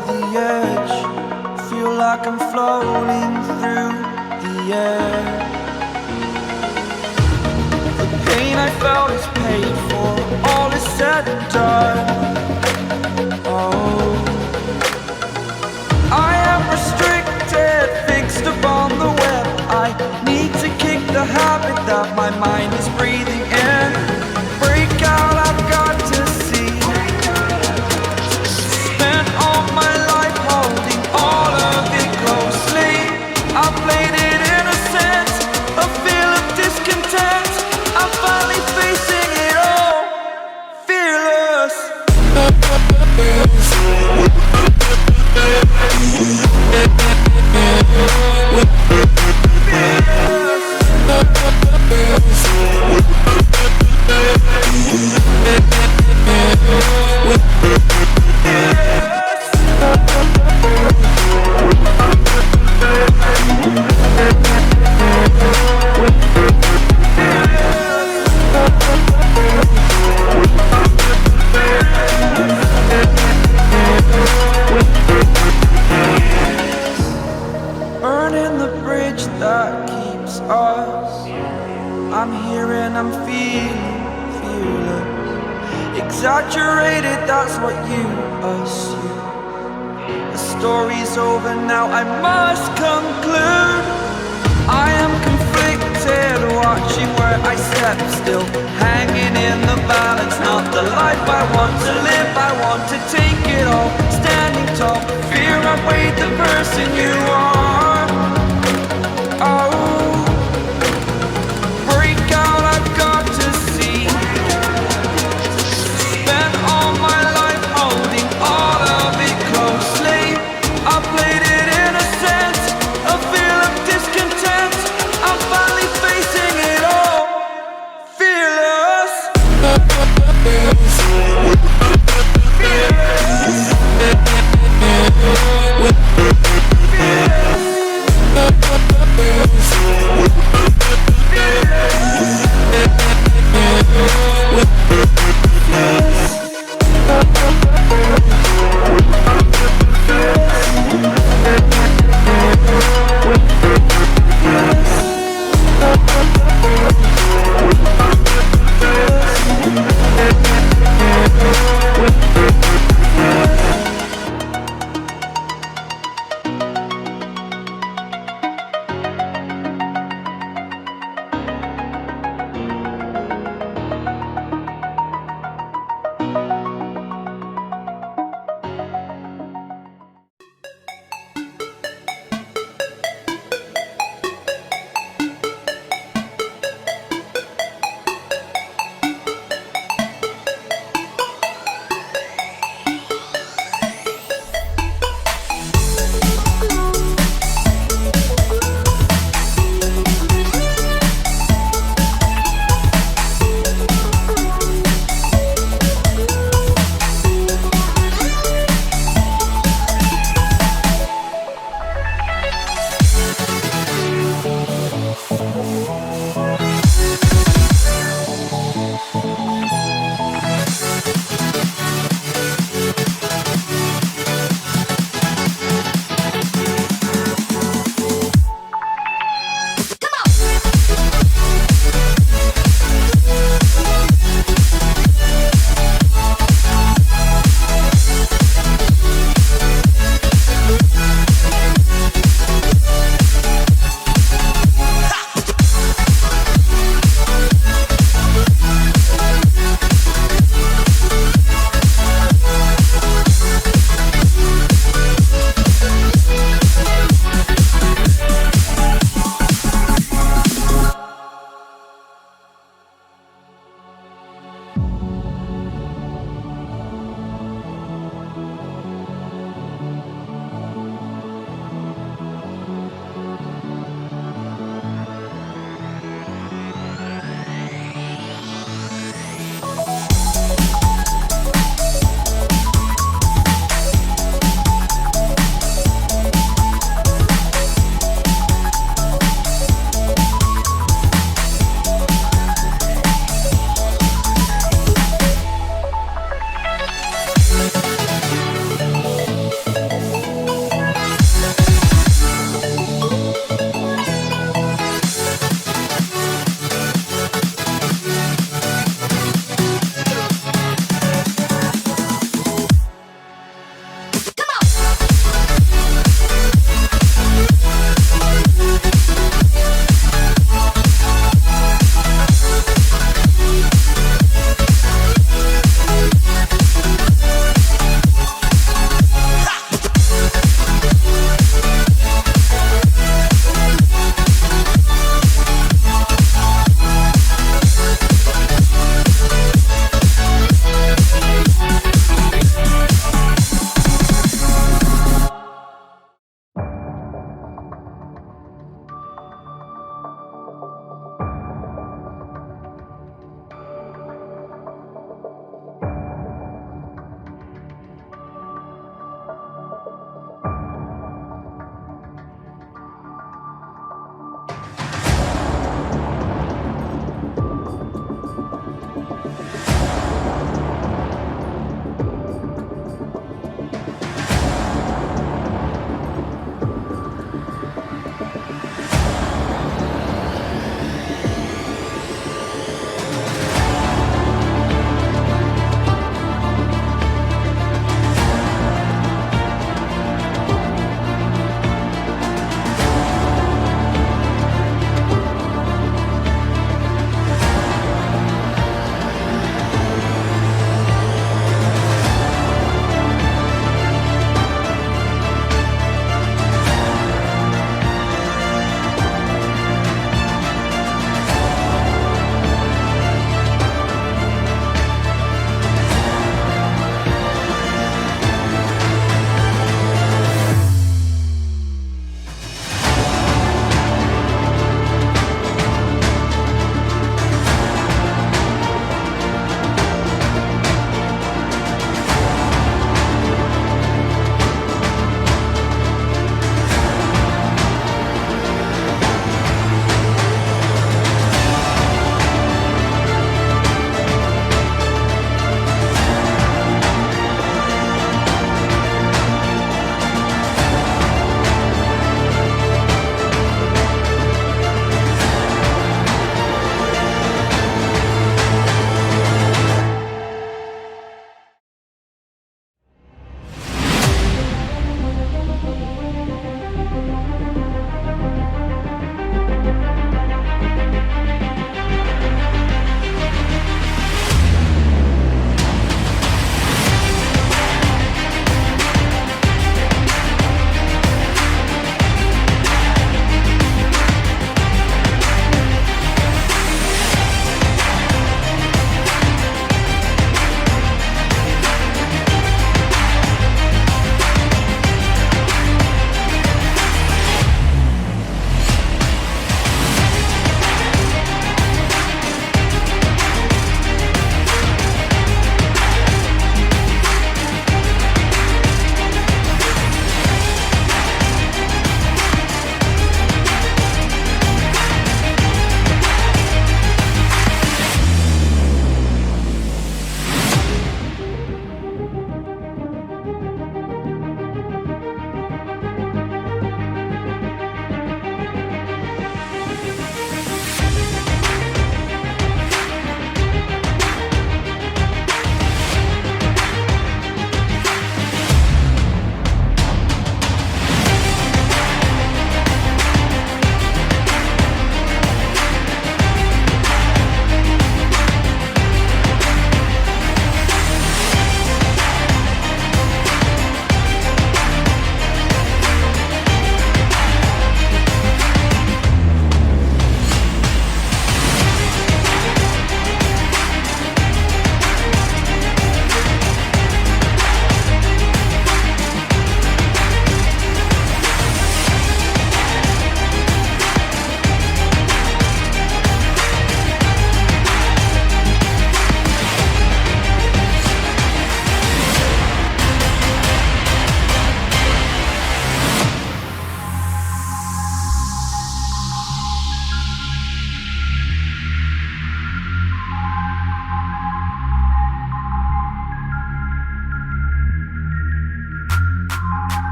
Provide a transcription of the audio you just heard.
the edge, feel like I'm floating through the air. The pain I felt is paid for, all is said and done. Oh, I am restricted, fixed upon the web. I need to kick the habit that my mind is breathing in. Break out, I've got to see. Spent all my life holding all of it closely. I played it innocent, a feel of discontent. I'm finally facing it all, fearless. Burning the bridge that keeps us. I'm here and I'm feeling fearless. Exaggerated, that's what you assume. The story's over now, I must conclude. I am conflicted, watching where I step still, hanging in the balance. Not the life I want to live, I want to take it all. Standing tall, fear I've weighed the person you are. Oh, break out, I've got to see. Spent all my life holding all of it closely. I played it innocent, a feel of discontent. I'm finally facing it all, fearless. Fearless.